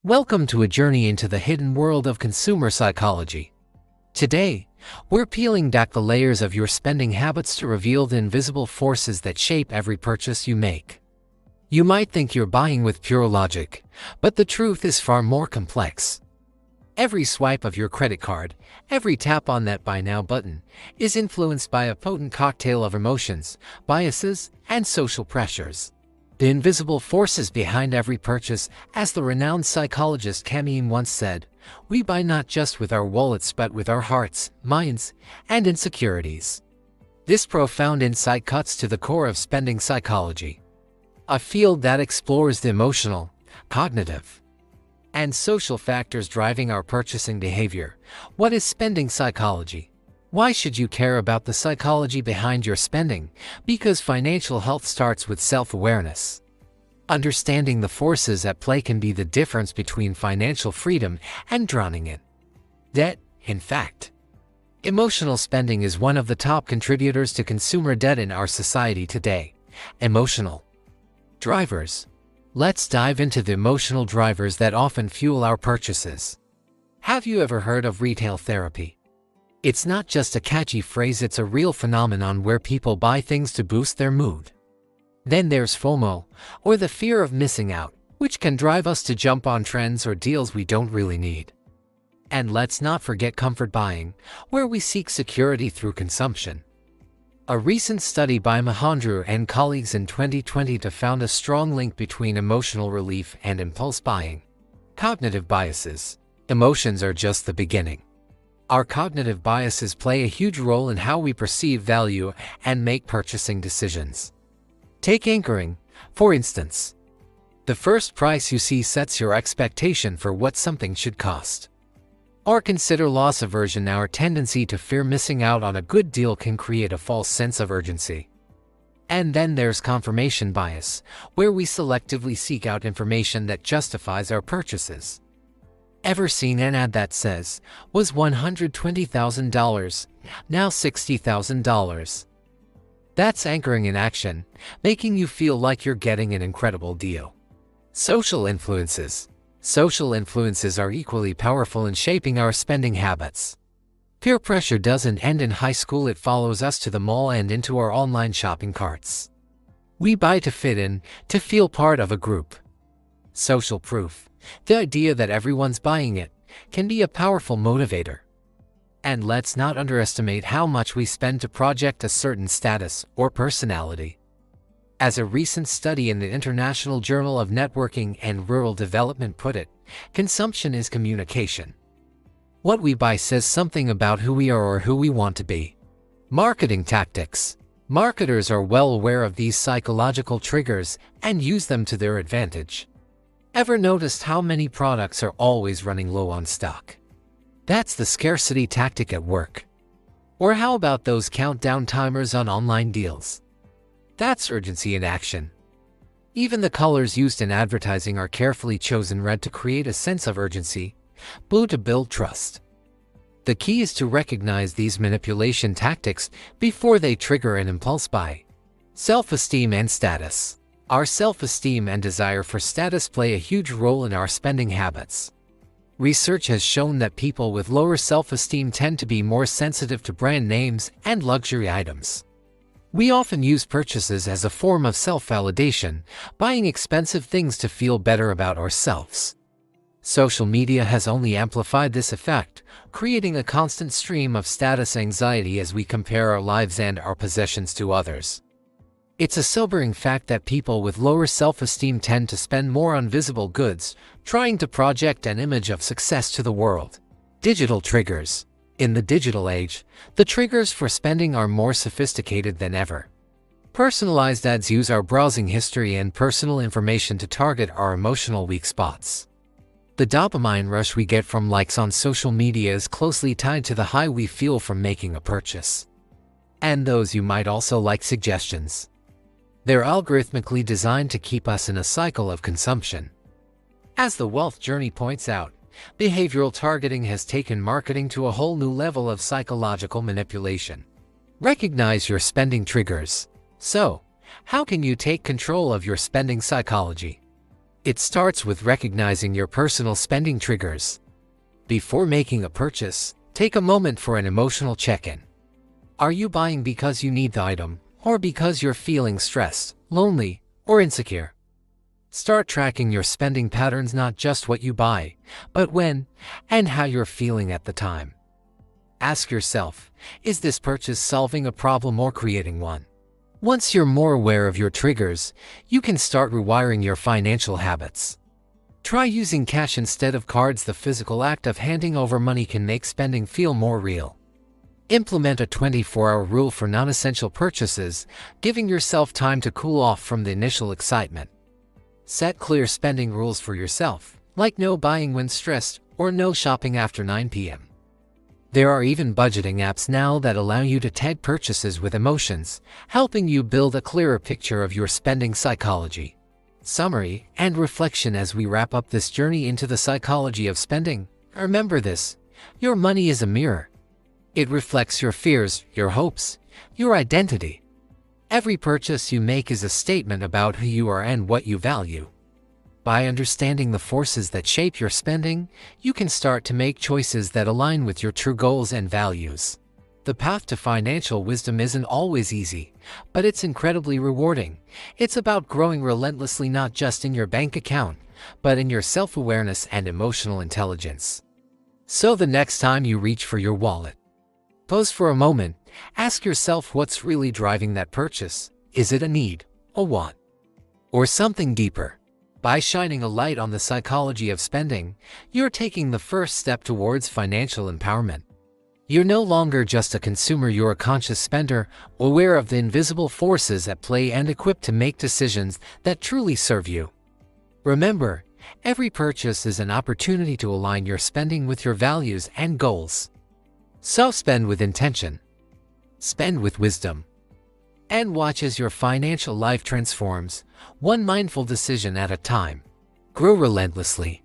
Welcome to a journey into the hidden world of consumer psychology. Today, we're peeling back the layers of your spending habits to reveal the invisible forces that shape every purchase you make. You might think you're buying with pure logic, but the truth is far more complex. Every swipe of your credit card, every tap on that buy now button, is influenced by a potent cocktail of emotions, biases, and social pressures. The invisible forces behind every purchase, as the renowned psychologist Camille once said, we buy not just with our wallets but with our hearts, minds, and insecurities. This profound insight cuts to the core of spending psychology, a field that explores the emotional, cognitive, and social factors driving our purchasing behavior. What is spending psychology? Why should you care about the psychology behind your spending? Because financial health starts with self-awareness. Understanding the forces at play can be the difference between financial freedom and drowning in debt. In fact, emotional spending is one of the top contributors to consumer debt in our society today. Emotional drivers. Let's dive into the emotional drivers that often fuel our purchases. Have you ever heard of retail therapy? It's not just a catchy phrase, it's a real phenomenon where people buy things to boost their mood. Then there's FOMO, or the fear of missing out, which can drive us to jump on trends or deals we don't really need. And let's not forget comfort buying, where we seek security through consumption. A recent study by Mahandru and colleagues in 2020 found a strong link between emotional relief and impulse buying. Cognitive biases. Emotions are just the beginning. Our cognitive biases play a huge role in how we perceive value and make purchasing decisions. Take anchoring, for instance. The first price you see sets your expectation for what something should cost. Or consider loss aversion. Our tendency to fear missing out on a good deal can create a false sense of urgency. And then there's confirmation bias, where we selectively seek out information that justifies our purchases. Ever seen an ad that says, was $120,000, now $60,000? That's anchoring in action, making you feel like you're getting an incredible deal. Social influences. Social influences are equally powerful in shaping our spending habits. Peer pressure doesn't end in high school, it follows us to the mall and into our online shopping carts. We buy to fit in, to feel part of a group. Social proof. The idea that everyone's buying it can be a powerful motivator. And let's not underestimate how much we spend to project a certain status or personality. As a recent study in the International Journal of Networking and Rural Development put it, consumption is communication. What we buy says something about who we are or who we want to be. Marketing tactics. Marketers are well aware of these psychological triggers and use them to their advantage. Ever noticed how many products are always running low on stock? That's the scarcity tactic at work. Or how about those countdown timers on online deals? That's urgency in action. Even the colors used in advertising are carefully chosen: red to create a sense of urgency, blue to build trust. The key is to recognize these manipulation tactics before they trigger an impulse buy. Self-esteem and status. Our self-esteem and desire for status play a huge role in our spending habits. Research has shown that people with lower self-esteem tend to be more sensitive to brand names and luxury items. We often use purchases as a form of self-validation, buying expensive things to feel better about ourselves. Social media has only amplified this effect, creating a constant stream of status anxiety as we compare our lives and our possessions to others. It's a sobering fact that people with lower self-esteem tend to spend more on visible goods, trying to project an image of success to the world. Digital triggers. In the digital age, the triggers for spending are more sophisticated than ever. Personalized ads use our browsing history and personal information to target our emotional weak spots. The dopamine rush we get from likes on social media is closely tied to the high we feel from making a purchase. And those you might also like suggestions. They're algorithmically designed to keep us in a cycle of consumption. As the Wealth Journey points out, behavioral targeting has taken marketing to a whole new level of psychological manipulation. Recognize your spending triggers. So, how can you take control of your spending psychology? It starts with recognizing your personal spending triggers. Before making a purchase, take a moment for an emotional check-in. Are you buying because you need the item, or because you're feeling stressed, lonely, or insecure? Start tracking your spending patterns, not just what you buy, but when and how you're feeling at the time. Ask yourself, is this purchase solving a problem or creating one? Once you're more aware of your triggers, you can start rewiring your financial habits. Try using cash instead of cards. The physical act of handing over money can make spending feel more real. Implement a 24-hour rule for non-essential purchases, giving yourself time to cool off from the initial excitement. Set clear spending rules for yourself, like no buying when stressed or no shopping after 9 p.m. There are even budgeting apps now that allow you to tag purchases with emotions, helping you build a clearer picture of your spending psychology. Summary and reflection as we wrap up this journey into the psychology of spending. Remember this: your money is a mirror. It reflects your fears, your hopes, your identity. Every purchase you make is a statement about who you are and what you value. By understanding the forces that shape your spending, you can start to make choices that align with your true goals and values. The path to financial wisdom isn't always easy, but it's incredibly rewarding. It's about growing relentlessly, not just in your bank account, but in your self-awareness and emotional intelligence. So the next time you reach for your wallet, pause for a moment, ask yourself what's really driving that purchase. Is it a need, a want, or something deeper? By shining a light on the psychology of spending, you're taking the first step towards financial empowerment. You're no longer just a consumer, you're a conscious spender, aware of the invisible forces at play and equipped to make decisions that truly serve you. Remember, every purchase is an opportunity to align your spending with your values and goals. So spend with intention, spend with wisdom, and watch as your financial life transforms, one mindful decision at a time. Grow relentlessly,